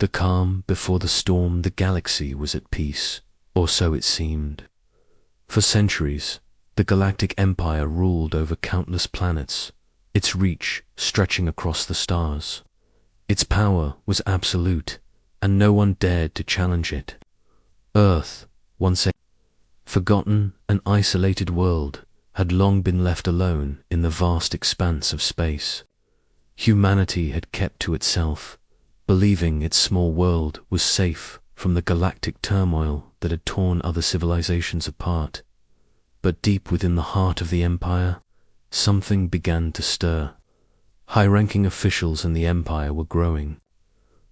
The calm before the storm, the galaxy was at peace, or so it seemed. For centuries, the Galactic Empire ruled over countless planets, its reach stretching across the stars. Its power was absolute, and no one dared to challenge it. Earth, once a forgotten and isolated world, had long been left alone in the vast expanse of space. Humanity had kept to itself, believing its small world was safe from the galactic turmoil that had torn other civilizations apart. But deep within the heart of the Empire, something began to stir. High-ranking officials in the Empire were growing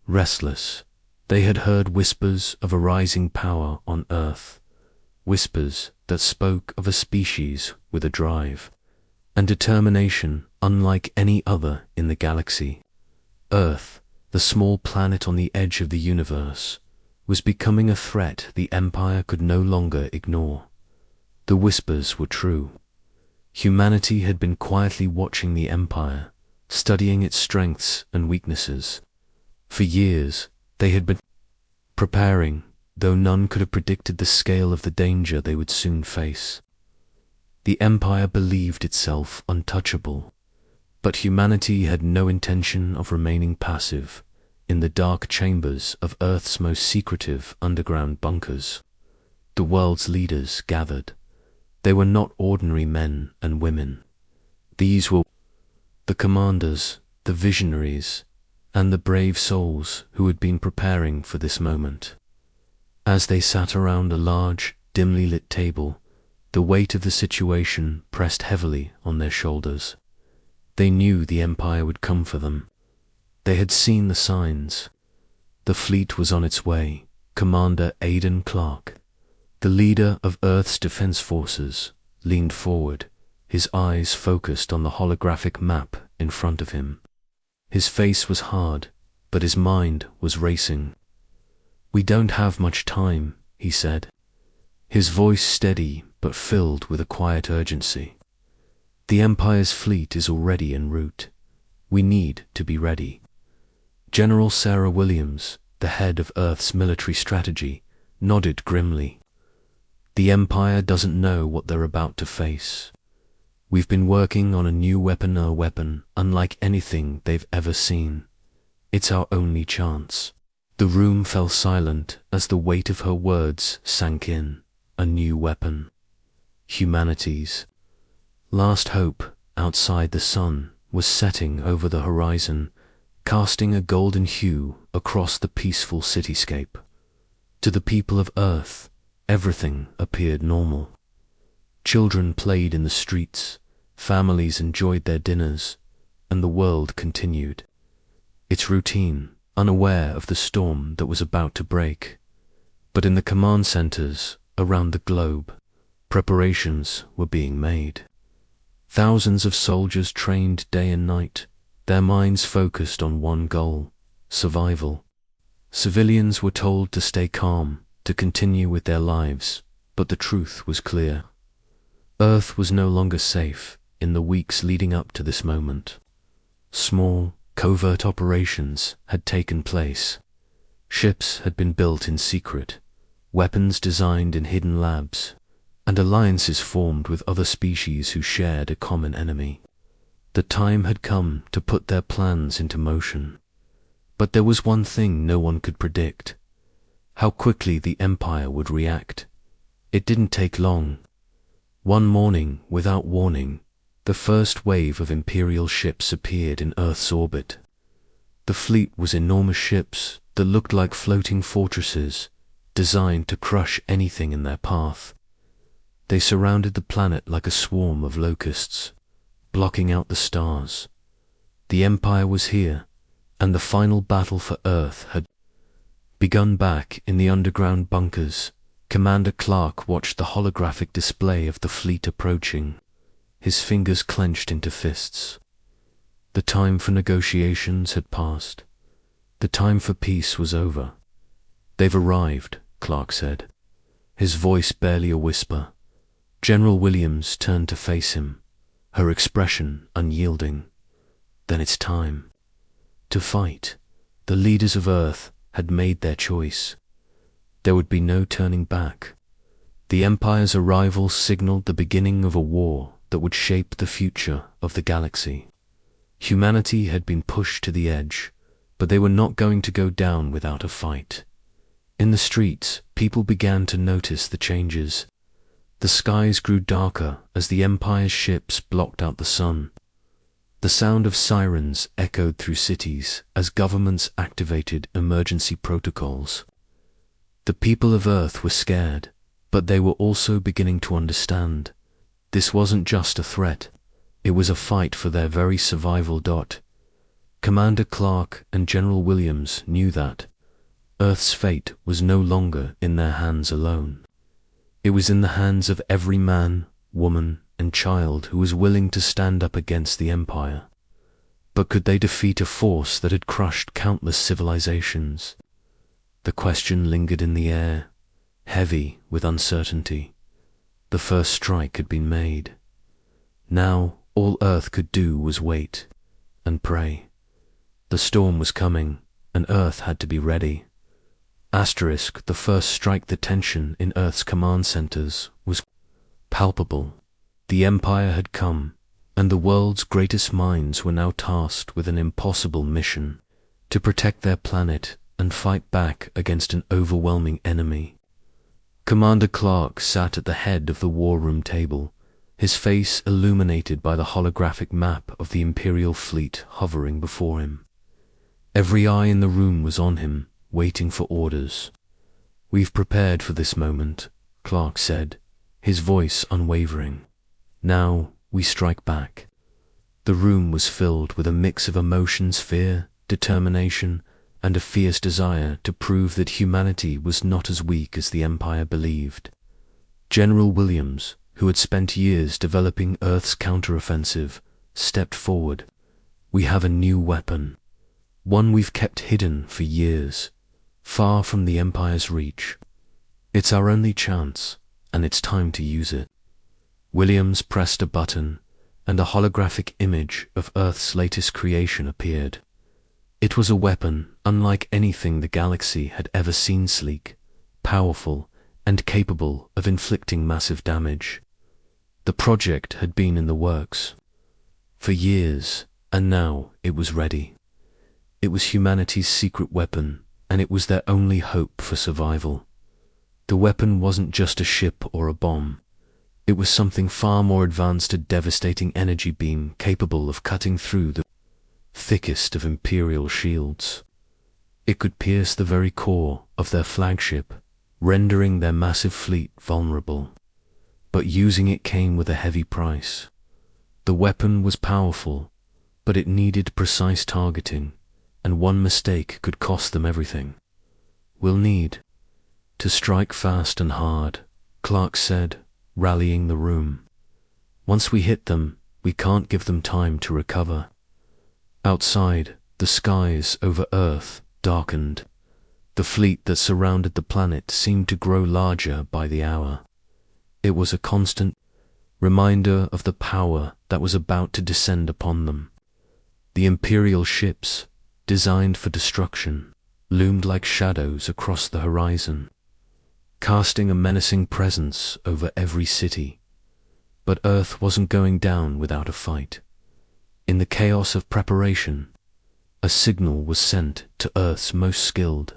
restless. They had heard whispers of a rising power on Earth, whispers that spoke of a species with a drive and determination unlike any other in the galaxy. Earth, the small planet on the edge of the universe, was becoming a threat the Empire could no longer ignore. The whispers were true. Humanity had been quietly watching the Empire, studying its strengths and weaknesses. For years, they had been preparing, though none could have predicted the scale of the danger they would soon face. The Empire believed itself untouchable, but humanity had no intention of remaining passive in the dark chambers of Earth's most secretive underground bunkers. The world's leaders gathered. They were not ordinary men and women. These were the commanders, the visionaries, and the brave souls who had been preparing for this moment. As they sat around a large, dimly lit table, the weight of the situation pressed heavily on their shoulders. They knew the Empire would come for them. They had seen the signs. The fleet was on its way. Commander Aidan Clark, the leader of Earth's defense forces, leaned forward, his eyes focused on the holographic map in front of him. His face was hard, but his mind was racing. "We don't have much time," he said, his voice steady but filled with a quiet urgency. "The Empire's fleet is already en route. We need to be ready." General Sarah Williams, the head of Earth's military strategy, nodded grimly. "The Empire doesn't know what they're about to face. We've been working on a new weapon unlike anything they've ever seen. It's our only chance." The room fell silent as the weight of her words sank in. A new weapon. Humanity's last hope outside the sun was setting over the horizon, casting a golden hue across the peaceful cityscape. To the people of Earth, everything appeared normal. Children played in the streets, families enjoyed their dinners, and the world continued its routine, unaware of the storm that was about to break. But in the command centers around the globe, preparations were being made. Thousands of soldiers trained day and night, their minds focused on one goal: survival. Civilians were told to stay calm, to continue with their lives, but the truth was clear. Earth was no longer safe in the weeks leading up to this moment. Small, covert operations had taken place. Ships had been built in secret, weapons designed in hidden labs, and alliances formed with other species who shared a common enemy. The time had come to put their plans into motion. But there was one thing no one could predict: how quickly the Empire would react. It didn't take long. One morning, without warning, the first wave of Imperial ships appeared in Earth's orbit. The fleet was enormous ships that looked like floating fortresses, designed to crush anything in their path. They surrounded the planet like a swarm of locusts, blocking out the stars. The Empire was here, and the final battle for Earth had begun. Back in the underground bunkers, Commander Clark watched the holographic display of the fleet approaching, his fingers clenched into fists. The time for negotiations had passed. The time for peace was over. "They've arrived," Clark said, his voice barely a whisper. General Williams turned to face him, her expression unyielding. "Then it's time to fight." The leaders of Earth, had made their choice. There would be no turning back. The Empire's arrival signaled the beginning of a war that would shape the future of the galaxy. Humanity had been pushed to the edge, but they were not going to go down without a fight. In the streets, people began to notice the changes. The skies grew darker as the Empire's ships blocked out the sun. The sound of sirens echoed through cities as governments activated emergency protocols. The people of Earth were scared, but they were also beginning to understand. This wasn't just a threat, it was a fight for their very survival. Commander Clark and General Williams knew that Earth's fate was no longer in their hands alone. It was in the hands of every man, woman, and child who was willing to stand up against the Empire. But could they defeat a force that had crushed countless civilizations? The question lingered in the air, heavy with uncertainty. The first strike had been made. Now all Earth could do was wait and pray. The storm was coming, and Earth had to be ready. The first strike. The tension in Earth's command centers was palpable. The Empire had come, and the world's greatest minds were now tasked with an impossible mission: to protect their planet and fight back against an overwhelming enemy. Commander Clark sat at the head of the war room table, his face illuminated by the holographic map of the Imperial fleet hovering before him. Every eye in the room was on him, waiting for orders. "We've prepared for this moment," Clark said, his voice unwavering. "Now we strike back." The room was filled with a mix of emotions: fear, determination, and a fierce desire to prove that humanity was not as weak as the Empire believed. General Williams, who had spent years developing Earth's counteroffensive, stepped forward. "We have a new weapon, one we've kept hidden for years, far from the Empire's reach. It's our only chance, and it's time to use it." Williams pressed a button, and a holographic image of Earth's latest creation appeared. It was a weapon unlike anything the galaxy had ever seen: sleek, powerful, and capable of inflicting massive damage. The project had been in the works for years, and now it was ready. It was humanity's secret weapon, and it was their only hope for survival. The weapon wasn't just a ship or a bomb. It was something far more advanced: a devastating energy beam capable of cutting through the thickest of Imperial shields. It could pierce the very core of their flagship, rendering their massive fleet vulnerable. But using it came with a heavy price. The weapon was powerful, but it needed precise targeting, and one mistake could cost them everything. "We'll need to strike fast and hard," Clark said, rallying the room. "Once we hit them, we can't give them time to recover." Outside, the skies over Earth darkened. The fleet that surrounded the planet seemed to grow larger by the hour. It was a constant reminder of the power that was about to descend upon them. The Imperial ships, designed for destruction, loomed like shadows across the horizon, casting a menacing presence over every city. But Earth wasn't going down without a fight. In the chaos of preparation, a signal was sent to Earth's most skilled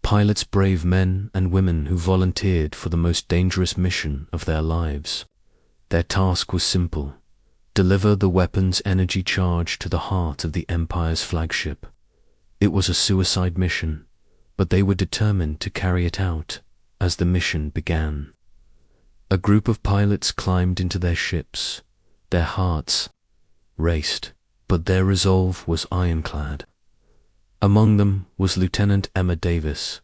pilots, brave men and women who volunteered for the most dangerous mission of their lives. Their task was simple: deliver the weapon's energy charge to the heart of the Empire's flagship. It was a suicide mission, but they were determined to carry it out. As the mission began, a group of pilots climbed into their ships. Their hearts raced, but their resolve was ironclad. Among them was Lieutenant Emma Davis,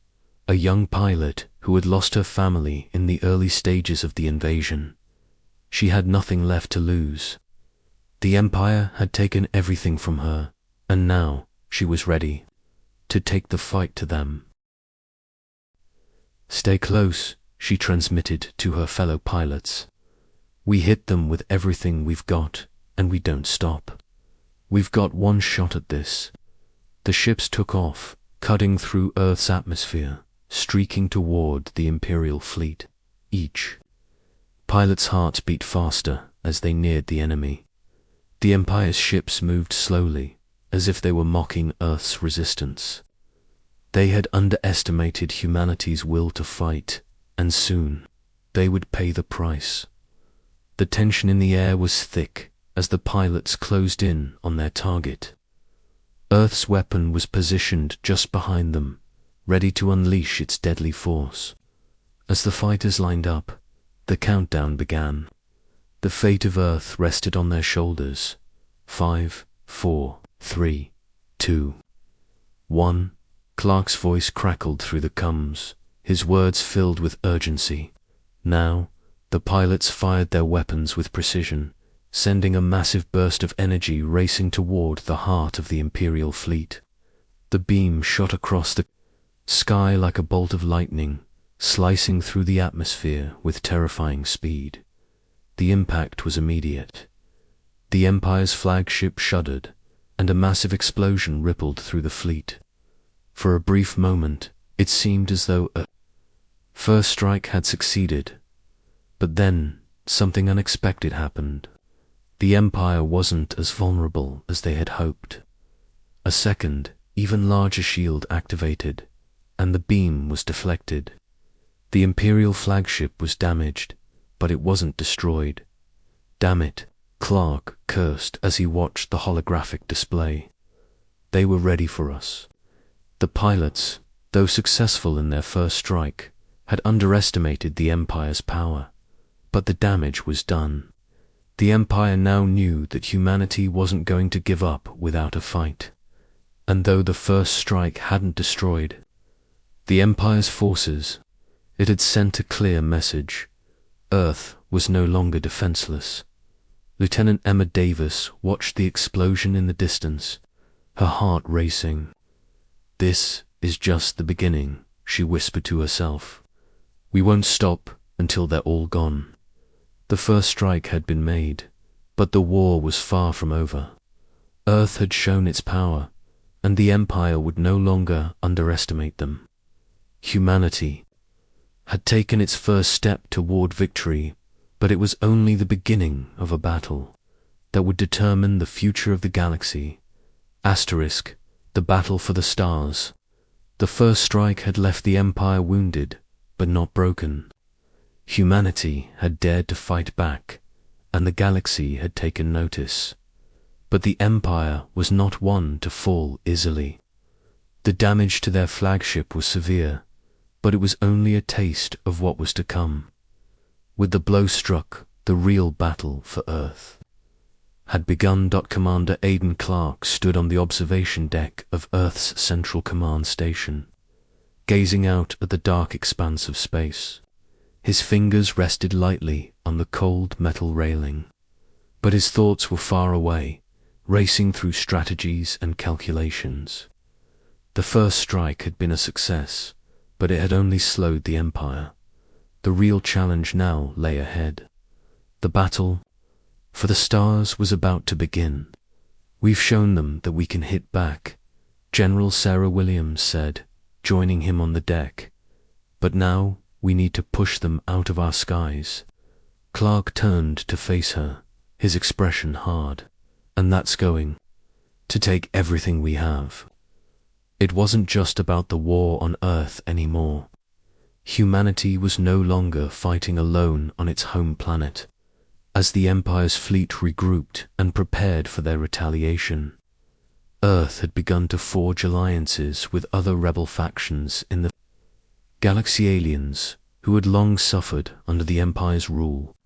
a young pilot who had lost her family in the early stages of the invasion. She had nothing left to lose. The Empire had taken everything from her, and now she was ready to take the fight to them. "Stay close," she transmitted to her fellow pilots. "We hit them with everything we've got, and we don't stop. We've got one shot at this." The ships took off, cutting through Earth's atmosphere, streaking toward the Imperial fleet. Each pilot's hearts beat faster as they neared the enemy. The Empire's ships moved slowly, as if they were mocking Earth's resistance. They had underestimated humanity's will to fight, and soon they would pay the price. The tension in the air was thick as the pilots closed in on their target. Earth's weapon was positioned just behind them, ready to unleash its deadly force. As the fighters lined up, the countdown began. The fate of Earth rested on their shoulders. 5, 4, 3, 2, 1. Clark's voice crackled through the comms, his words filled with urgency. Now, the pilots fired their weapons with precision, sending a massive burst of energy racing toward the heart of the Imperial fleet. The beam shot across the sky like a bolt of lightning, slicing through the atmosphere with terrifying speed. The impact was immediate. The Empire's flagship shuddered, and a massive explosion rippled through the fleet. For a brief moment, it seemed as though a first strike had succeeded. But then, something unexpected happened. The Empire wasn't as vulnerable as they had hoped. A second, even larger shield activated, and the beam was deflected. The Imperial flagship was damaged, but it wasn't destroyed. Damn it, Clark cursed as he watched the holographic display. They were ready for us. The pilots, though successful in their first strike, had underestimated the Empire's power. But the damage was done. The Empire now knew that humanity wasn't going to give up without a fight. And though the first strike hadn't destroyed the Empire's forces, it had sent a clear message. Earth was no longer defenseless. Lieutenant Emma Davis watched the explosion in the distance, her heart racing. "This is just the beginning," she whispered to herself. "We won't stop until they're all gone." The first strike had been made, but the war was far from over. Earth had shown its power, and the Empire would no longer underestimate them. Humanity had taken its first step toward victory, but it was only the beginning of a battle that would determine the future of the galaxy. Asterisk, the battle for the stars. The first strike had left the Empire wounded, but not broken. Humanity had dared to fight back, and the galaxy had taken notice. But the Empire was not one to fall easily. The damage to their flagship was severe, but it was only a taste of what was to come. With the blow struck, the real battle for Earth had begun. Commander Aidan Clark stood on the observation deck of Earth's Central Command Station, gazing out at the dark expanse of space. His fingers rested lightly on the cold metal railing, but his thoughts were far away, racing through strategies and calculations. The first strike had been a success, but it had only slowed the Empire. The real challenge now lay ahead. The battle for the stars was about to begin. "We've shown them that we can hit back," General Sarah Williams said, joining him on the deck. "But now we need to push them out of our skies." Clark turned to face her, his expression hard. "And that's going to take everything we have." It wasn't just about the war on Earth anymore. Humanity was no longer fighting alone on its home planet. As the Empire's fleet regrouped and prepared for their retaliation, Earth had begun to forge alliances with other rebel factions in the galaxy, aliens who had long suffered under the Empire's rule.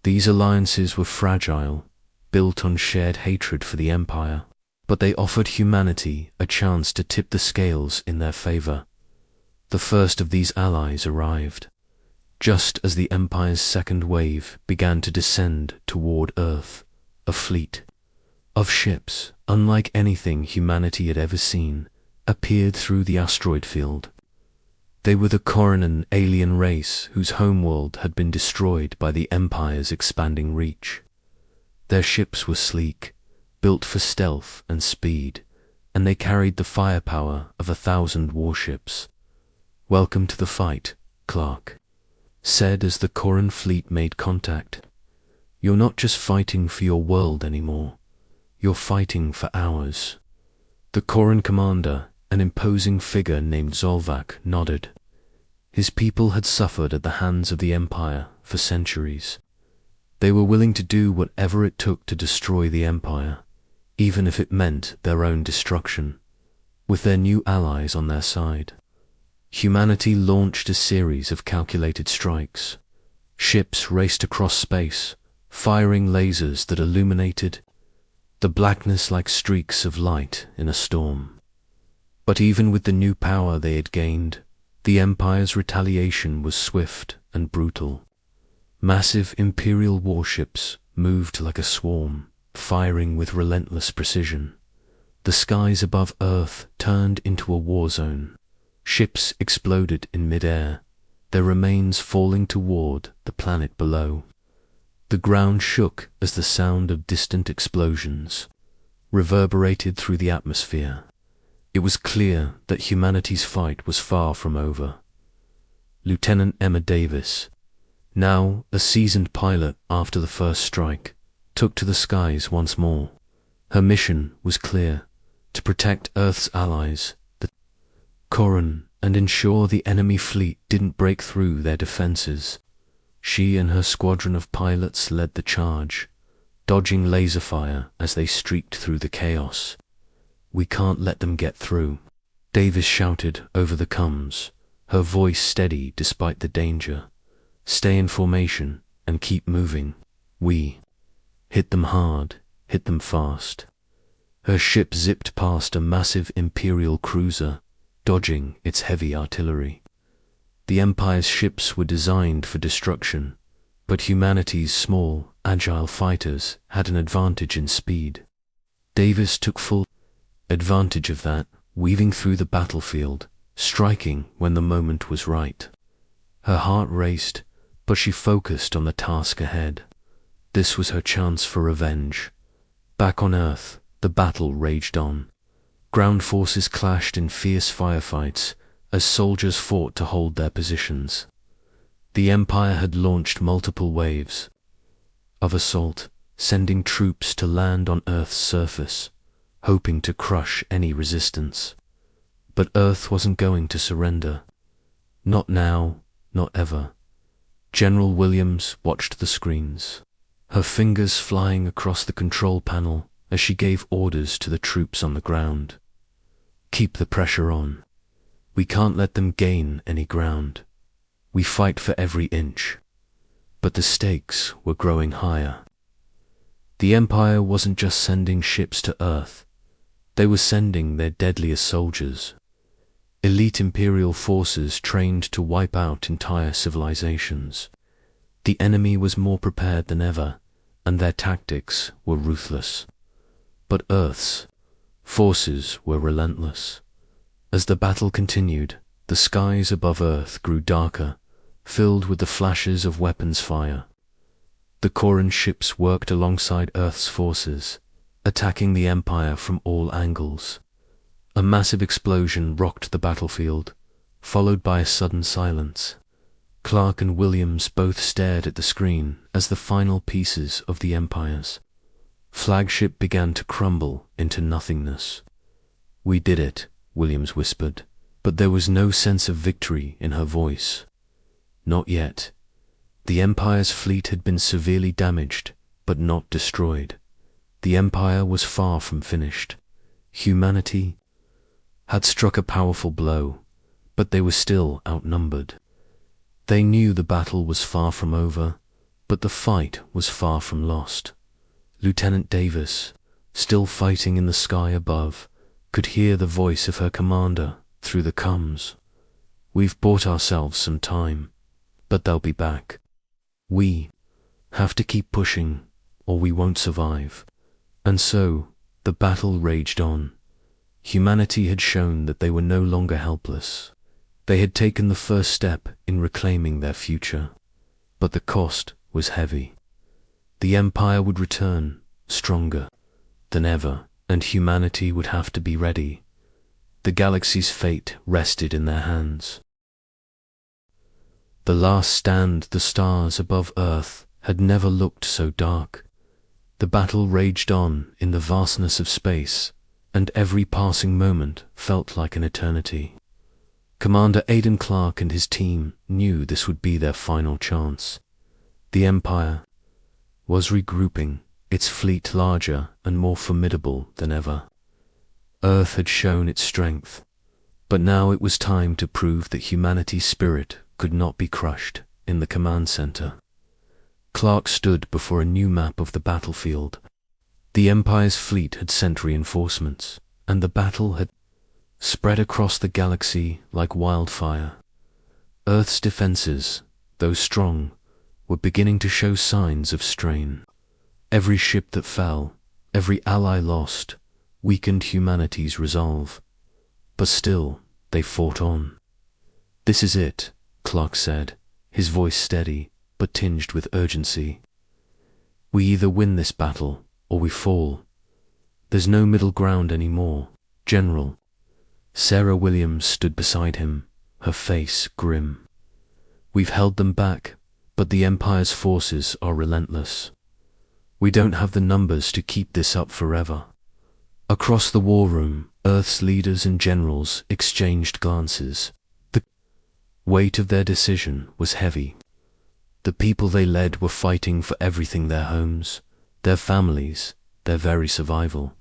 These alliances were fragile, built on shared hatred for the Empire, but they offered humanity a chance to tip the scales in their favor. The first of these allies arrived, just as the Empire's second wave began to descend toward Earth. A fleet of ships, unlike anything humanity had ever seen, appeared through the asteroid field. They were the Coronan alien race whose homeworld had been destroyed by the Empire's expanding reach. Their ships were sleek, built for stealth and speed, and they carried the firepower of 1,000 warships. "Welcome to the fight," Clark said as the Corran fleet made contact. "You're not just fighting for your world anymore. You're fighting for ours." The Corran commander, an imposing figure named Zolvac, nodded. His people had suffered at the hands of the Empire for centuries. They were willing to do whatever it took to destroy the Empire, even if it meant their own destruction. With their new allies on their side, humanity launched a series of calculated strikes. Ships raced across space, firing lasers that illuminated the blackness like streaks of light in a storm. But even with the new power they had gained, the Empire's retaliation was swift and brutal. Massive Imperial warships moved like a swarm, firing with relentless precision. The skies above Earth turned into a war zone. Ships exploded in mid-air, their remains falling toward the planet below. The ground shook as the sound of distant explosions reverberated through the atmosphere. It was clear that humanity's fight was far from over. Lieutenant Emma Davis, now a seasoned pilot after the first strike, took to the skies once more. Her mission was clear: to protect Earth's allies, the Corran, and ensure the enemy fleet didn't break through their defenses. She and her squadron of pilots led the charge, dodging laser fire as they streaked through the chaos. "We can't let them get through," Davis shouted over the comms, her voice steady despite the danger. "Stay in formation and keep moving. We hit them hard, hit them fast." Her ship zipped past a massive Imperial cruiser, dodging its heavy artillery. The Empire's ships were designed for destruction, but humanity's small, agile fighters had an advantage in speed. Davis took full advantage of that, weaving through the battlefield, striking when the moment was right. Her heart raced, but she focused on the task ahead. This was her chance for revenge. Back on Earth, the battle raged on. Ground forces clashed in fierce firefights as soldiers fought to hold their positions. The Empire had launched multiple waves of assault, sending troops to land on Earth's surface, hoping to crush any resistance. But Earth wasn't going to surrender. Not now, not ever. General Williams watched the screens, her fingers flying across the control panel as she gave orders to the troops on the ground. "Keep the pressure on. We can't let them gain any ground. We fight for every inch." But the stakes were growing higher. The Empire wasn't just sending ships to Earth. They were sending their deadliest soldiers. Elite Imperial forces trained to wipe out entire civilizations. The enemy was more prepared than ever, and their tactics were ruthless. But Earth's forces were relentless. As the battle continued, the skies above Earth grew darker, filled with the flashes of weapons fire. The Corran ships worked alongside Earth's forces, attacking the Empire from all angles. A massive explosion rocked the battlefield, followed by a sudden silence. Clark and Williams both stared at the screen as the final pieces of the Empire's flagship began to crumble into nothingness. "We did it," Williams whispered, but there was no sense of victory in her voice. Not yet. The Empire's fleet had been severely damaged, but not destroyed. The Empire was far from finished. Humanity had struck a powerful blow, but they were still outnumbered. They knew the battle was far from over, but the fight was far from lost. Lieutenant Davis, still fighting in the sky above, could hear the voice of her commander through the comms. "We've bought ourselves some time, but they'll be back. We have to keep pushing, or we won't survive." And so, the battle raged on. Humanity had shown that they were no longer helpless. They had taken the first step in reclaiming their future, but the cost was heavy. The Empire would return, stronger than ever, and humanity would have to be ready. The galaxy's fate rested in their hands. The last stand, the stars above Earth had never looked so dark. The battle raged on in the vastness of space, and every passing moment felt like an eternity. Commander Aidan Clark and his team knew this would be their final chance. The Empire was regrouping, its fleet larger and more formidable than ever. Earth had shown its strength, but now it was time to prove that humanity's spirit could not be crushed in the command center. Clark stood before a new map of the battlefield. The Empire's fleet had sent reinforcements, and the battle had spread across the galaxy like wildfire. Earth's defenses, though strong, were beginning to show signs of strain. Every ship that fell, every ally lost, weakened humanity's resolve. But still, they fought on. "This is it," Clark said, his voice steady but tinged with urgency. "We either win this battle or we fall. There's no middle ground anymore, General." Sarah Williams stood beside him, her face grim. "We've held them back, but the Empire's forces are relentless. We don't have the numbers to keep this up forever." Across the war room, Earth's leaders and generals exchanged glances. The weight of their decision was heavy. The people they led were fighting for everything: their homes, their families, their very survival.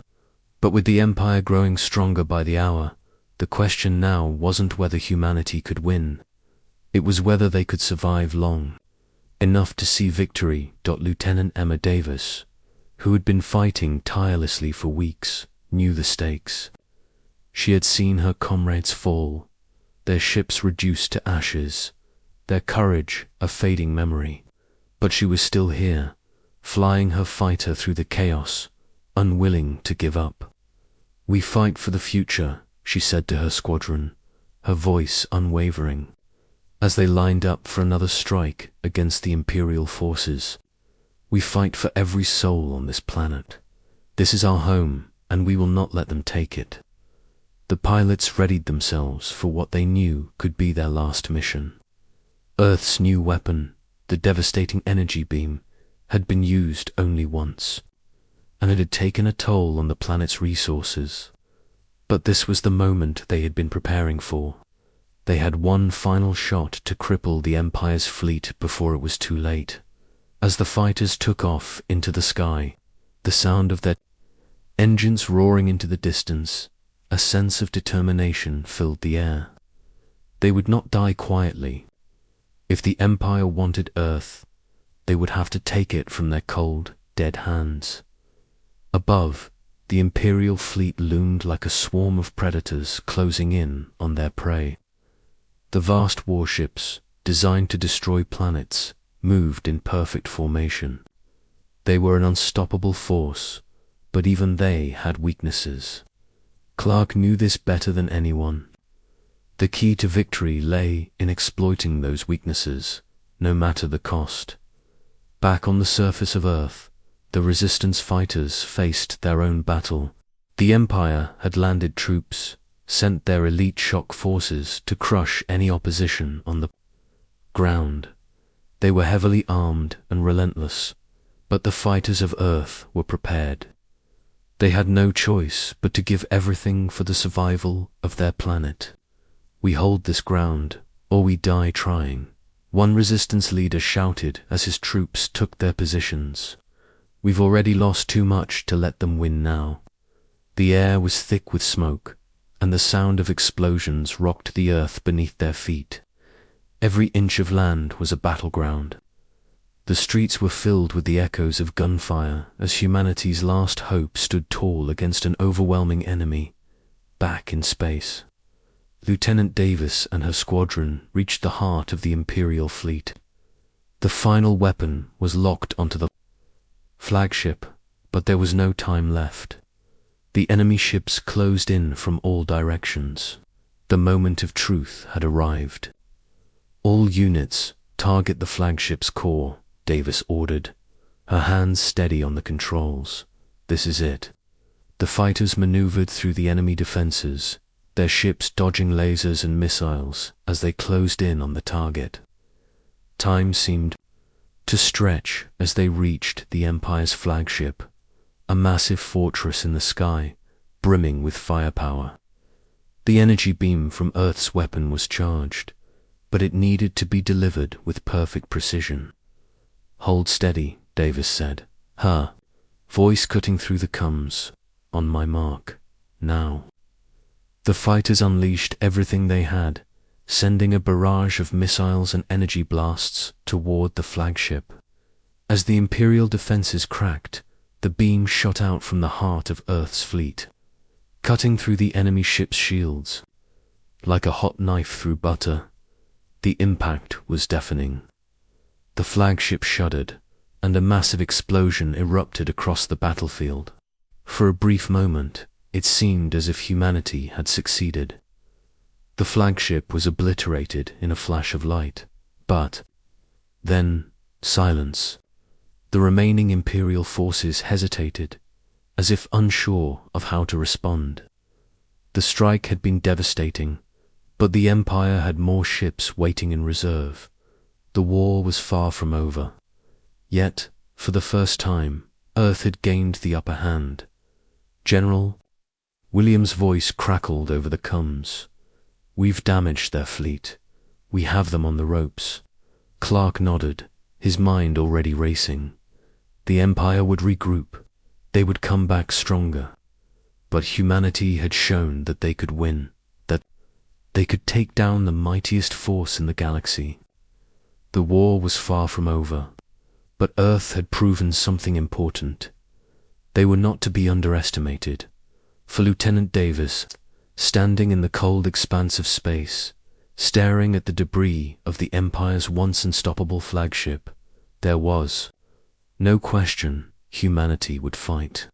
But with the Empire growing stronger by the hour, the question now wasn't whether humanity could win. It was whether they could survive long enough to see victory. Lieutenant Emma Davis, who had been fighting tirelessly for weeks, knew the stakes. She had seen her comrades fall, their ships reduced to ashes, their courage a fading memory. But she was still here, flying her fighter through the chaos, unwilling to give up. "We fight for the future," she said to her squadron, her voice unwavering, as they lined up for another strike against the Imperial forces. "We fight for every soul on this planet. This is our home, and we will not let them take it." The pilots readied themselves for what they knew could be their last mission. Earth's new weapon, the devastating energy beam, had been used only once, and it had taken a toll on the planet's resources. But this was the moment they had been preparing for. They had one final shot to cripple the Empire's fleet before it was too late. As the fighters took off into the sky, the sound of their engines roaring into the distance, a sense of determination filled the air. They would not die quietly. If the Empire wanted Earth, they would have to take it from their cold, dead hands. Above, the Imperial fleet loomed like a swarm of predators closing in on their prey. The vast warships, designed to destroy planets, moved in perfect formation. They were an unstoppable force, but even they had weaknesses. Clark knew this better than anyone. The key to victory lay in exploiting those weaknesses, no matter the cost. Back on the surface of Earth, the Resistance fighters faced their own battle. The Empire had landed troops, sent their elite shock forces to crush any opposition on the ground. They were heavily armed and relentless, but the fighters of Earth were prepared. They had no choice but to give everything for the survival of their planet. "We hold this ground, or we die trying," one Resistance leader shouted as his troops took their positions. "We've already lost too much to let them win now." The air was thick with smoke, and the sound of explosions rocked the earth beneath their feet. Every inch of land was a battleground. The streets were filled with the echoes of gunfire as humanity's last hope stood tall against an overwhelming enemy, back in space. Lieutenant Davis and her squadron reached the heart of the Imperial fleet. The final weapon was locked onto the flagship, but there was no time left. The enemy ships closed in from all directions. The moment of truth had arrived. "All units, target the flagship's core," Davis ordered, her hands steady on the controls. "This is it. The fighters maneuvered through the enemy defenses, their ships dodging lasers and missiles as they closed in on the target. Time seemed to stretch as they reached the Empire's flagship, a massive fortress in the sky, brimming with firepower. The energy beam from Earth's weapon was charged, but it needed to be delivered with perfect precision. "Hold steady," Davis said, her voice cutting through the comms. "On my mark, now." The fighters unleashed everything they had, sending a barrage of missiles and energy blasts toward the flagship. As the Imperial defenses cracked, the beam shot out from the heart of Earth's fleet, cutting through the enemy ship's shields. Like a hot knife through butter, the impact was deafening. The flagship shuddered, and a massive explosion erupted across the battlefield. For a brief moment, it seemed as if humanity had succeeded. The flagship was obliterated in a flash of light, but then silence. The remaining Imperial forces hesitated, as if unsure of how to respond. The strike had been devastating, but the Empire had more ships waiting in reserve. The war was far from over. Yet, for the first time, Earth had gained the upper hand. "General," William's voice crackled over the comms. "We've damaged their fleet. We have them on the ropes." Clark nodded, his mind already racing. The Empire would regroup. They would come back stronger. But humanity had shown that they could win, that they could take down the mightiest force in the galaxy. The war was far from over, but Earth had proven something important. They were not to be underestimated. For Lieutenant Davis, standing in the cold expanse of space, staring at the debris of the Empire's once unstoppable flagship, there was no question humanity would fight.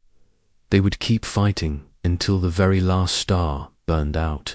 They would keep fighting until the very last star burned out.